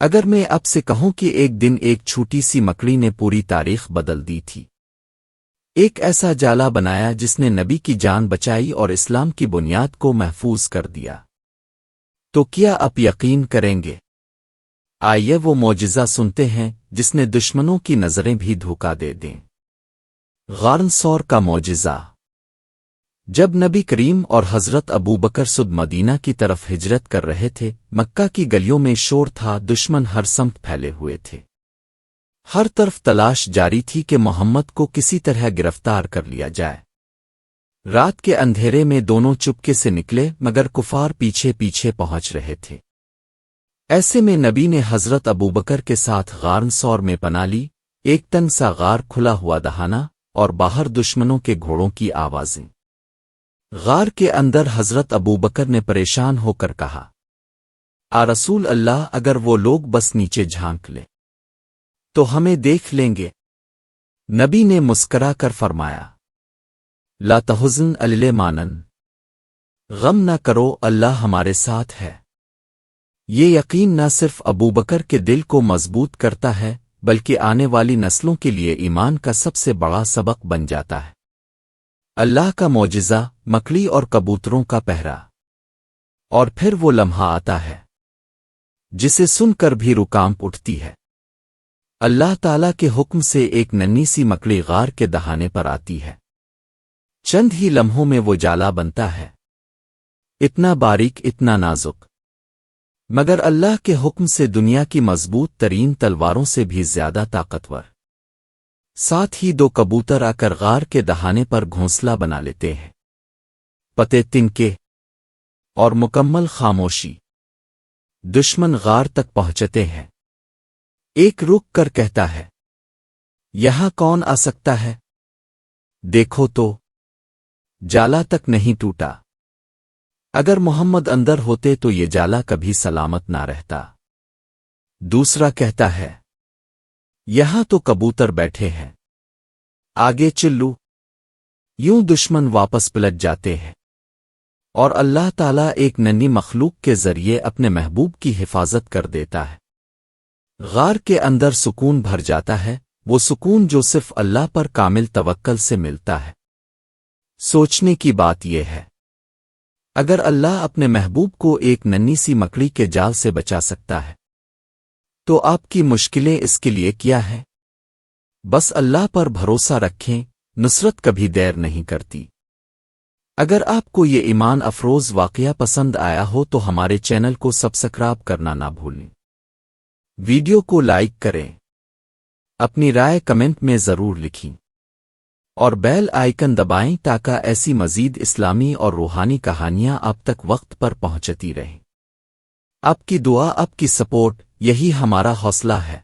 اگر میں اب سے کہوں کہ ایک دن ایک چھوٹی سی مکڑی نے پوری تاریخ بدل دی تھی، ایک ایسا جالا بنایا جس نے نبی کی جان بچائی اور اسلام کی بنیاد کو محفوظ کر دیا، تو کیا آپ یقین کریں گے؟ آئیے وہ معجزہ سنتے ہیں جس نے دشمنوں کی نظریں بھی دھوکا دے دیں۔ غار ثور کا معجزہ۔ جب نبی کریم اور حضرت ابوبکر صد مدینہ کی طرف ہجرت کر رہے تھے، مکہ کی گلیوں میں شور تھا، دشمن ہر سمت پھیلے ہوئے تھے، ہر طرف تلاش جاری تھی کہ محمد کو کسی طرح گرفتار کر لیا جائے۔ رات کے اندھیرے میں دونوں چپکے سے نکلے، مگر کفار پیچھے پیچھے پہنچ رہے تھے۔ ایسے میں نبی نے حضرت ابوبکر کے ساتھ غار ثور میں پناہ لی، ایک تنگ سا غار، کھلا ہوا دہانہ، اور باہر دشمنوں کے گھوڑوں کی آوازیں۔ غار کے اندر حضرت ابوبکر نے پریشان ہو کر کہا، رسول اللہ، اگر وہ لوگ بس نیچے جھانک لیں تو ہمیں دیکھ لیں گے۔ نبی نے مسکرا کر فرمایا، لا تحزن علی مانن، غم نہ کرو، اللہ ہمارے ساتھ ہے۔ یہ یقین نہ صرف ابوبکر کے دل کو مضبوط کرتا ہے بلکہ آنے والی نسلوں کے لیے ایمان کا سب سے بڑا سبق بن جاتا ہے۔ اللہ کا معجزہ، مکڑی اور کبوتروں کا پہرا۔ اور پھر وہ لمحہ آتا ہے جسے سن کر بھی روح کانپ اٹھتی ہے۔ اللہ تعالیٰ کے حکم سے ایک ننھی سی مکڑی غار کے دہانے پر آتی ہے۔ چند ہی لمحوں میں وہ جالا بنتا ہے، اتنا باریک، اتنا نازک، مگر اللہ کے حکم سے دنیا کی مضبوط ترین تلواروں سے بھی زیادہ طاقتور۔ ساتھ ہی دو کبوتر آ کر غار کے دہانے پر گھونسلہ بنا لیتے ہیں۔ پتے تنکے اور مکمل خاموشی۔ دشمن غار تک پہنچتے ہیں۔ ایک رک کر کہتا ہے، یہاں کون آ سکتا ہے؟ دیکھو تو جالا تک نہیں ٹوٹا۔ اگر محمد اندر ہوتے تو یہ جالا کبھی سلامت نہ رہتا۔ دوسرا کہتا ہے، یہاں تو کبوتر بیٹھے ہیں، آگے چلو۔ یوں دشمن واپس پلٹ جاتے ہیں، اور اللہ تعالیٰ ایک ننھی مخلوق کے ذریعے اپنے محبوب کی حفاظت کر دیتا ہے۔ غار کے اندر سکون بھر جاتا ہے، وہ سکون جو صرف اللہ پر کامل توکل سے ملتا ہے۔ سوچنے کی بات یہ ہے، اگر اللہ اپنے محبوب کو ایک ننھی سی مکڑی کے جال سے بچا سکتا ہے تو آپ کی مشکلیں اس کے لیے کیا ہے؟ بس اللہ پر بھروسہ رکھیں، نصرت کبھی دیر نہیں کرتی۔ اگر آپ کو یہ ایمان افروز واقعہ پسند آیا ہو تو ہمارے چینل کو سبسکرائب کرنا نہ بھولیں، ویڈیو کو لائک کریں، اپنی رائے کمنٹ میں ضرور لکھیں، اور بیل آئیکن دبائیں تاکہ ایسی مزید اسلامی اور روحانی کہانیاں آپ تک وقت پر پہنچتی رہیں۔ آپ کی دعا، آپ کی سپورٹ، یہی ہمارا حوصلہ ہے۔